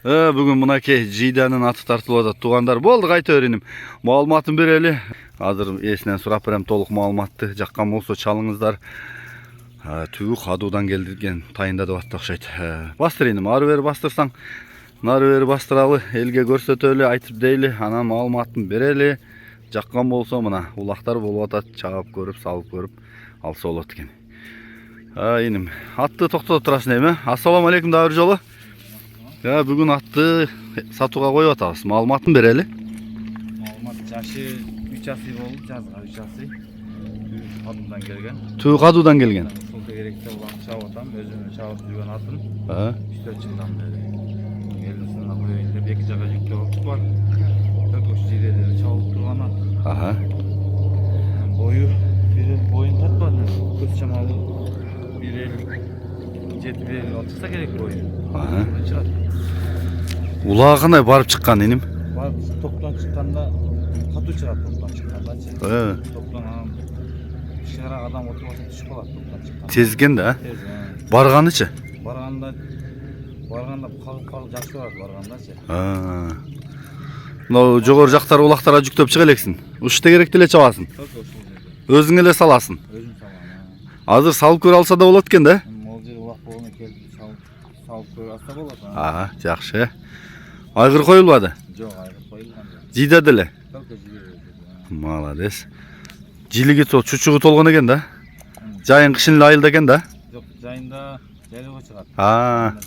Бүгін мынакей жиданын аты тартылып атат. Туғандар болды қайта өрінім. Маалыматын берели. Азыр есінен сұрап берем толық маалыматты. Жаққан болса чалыңыздар. Түгі қадудан келдірген тайында да атты оқшайды. Бастыр енім, ары бері бастырсаң, нары бері бастыралы, елге көрсөтөлі, айтып дейлі, анан маалыматын берели. Жаққан болса мына улақтар болып атат, чағып көріп, салып көріп, алса олат екен. Енім, атты тоқтатып тұрасың еме. Ассаламу алейкум да бір жолы. Бүгін атты сатуға қойып атабыз. Маалыматын берели. Маалымат жашы 3 асый болды, жазға 3 асый. Қадудан келген. Түгі қадудан келген. Сол керекте улақты шауып атам, өзімі шауып жүрген атын. 3-4 жылдан бері. Елдің сынына қойайын деп, екі жаққа жүкте оқты бар. Көкөш жирелері шауып тұрған ат. Бойын тартпады. Көз шамалы 1.50 шықса керек бойы. Улаға қандай барып шыққан енім? Барып топтан шыққанда, қату шығады топтан шыққанда. Топтан кішкене адам отырмаса түсіп қалады топтан шыққанда. Тезген да? Барғаны ше? Барғанда қағып жақсы барады барғанда ше. Мынау жоғыр жақтар улақтарға жүктеп шыға елексің. Ұшты керектіле чабасың. Өзің еле саласың. Өзім салам. Азыр салып көр алса да болады екен да? Ол жер улақ болғаны келіп салып көр алса болады. Жақшы. Айғыр қойылбады? Жоқ, айғыр қойылған. Жида деле? Молодец. Жиліге чучуғы толған екен да? Жайын қышын айылда екен да? Жоқ, жайында жайлығы шығады.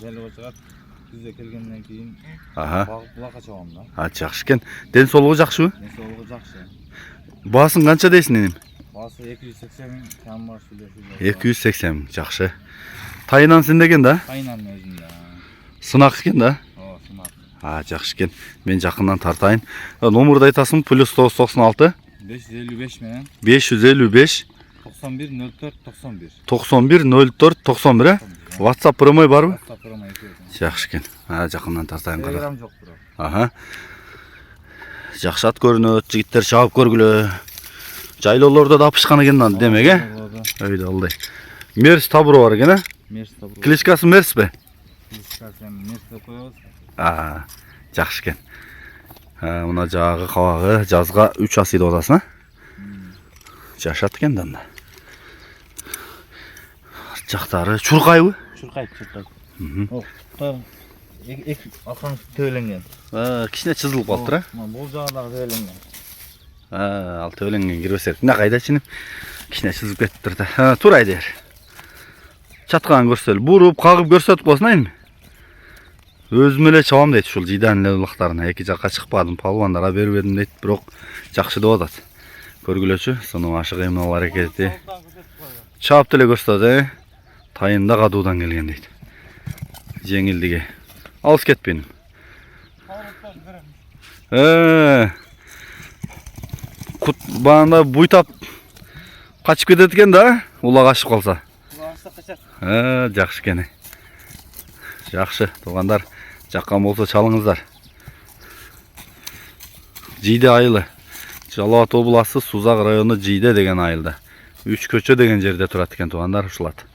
Жайлығы шығады. Күзде келгеннен кейін бағып бұлаққа чабам да. Жақшы екен. Ден солығы жақшы ма? Ден солығы жақшы. Басың қанша дейсің енем? Басы 280, кәм бар сөйлесіп. 280, жақшы. Тайынан сен деген да? Тайынан өзінде. Сынақ екен да? Сынақ. Жақшы екен. Мен жақыннан тартайын. Номырды айтасың, плюс 996 555 менен 555 91 04 91. 91 04 91. WhatsApp промой бар ма? WhatsApp промой екен. Жақшы екен. Жақыннан тартайын қара. Телеграм жоқ бро. Жақсы ат көрінөт, жігіттер шауып көргілі. Жайлауларда да апышқан екен демеге. Өйді алдай. Мерс табыры бар екен, Мерс табыры. Кличкасы Мерс бе? Кличкасы Мерс деп қоябыз. Жақшы екен. Мына жағы қауағы жазға 3 асыйды одасына. Жашат екен данда. Жақтары чурқай бі? Чурқай. Аққан төленген. Кішіне чызылып қалыптыр, Бұл жағадағы төленген. Ал төленген кірбесер. Мына қайда чынып? Кішіне чызылып кеттірді. Турай дер. Чатқан көрсел. Бұрып, қағып көрсетіп болсын айын? Өзімеле чабам дейді шул жиданлы ұлақтарына. Екі жаққа шықпадым, палуандарға беріп едім дейді. Бірақ жақшы да одат. Көргілөші, соның ашық емналар екеті. Чап тіле көрсетеді. Тайында қадудан келген дейді. Жеңілдіге. Алыс кетпейін. Бағында бұйтап қачып кетеді екен да, улақ ашып қалса. Жақшы кені. Жақшы, туғандар. Жаққан болса чалыңыздар. Жиде айылы. Жалауат облысы Сузақ районы Жиде деген айылда. 3 көчө деген жерде тұрады екен туғандар ұшылады.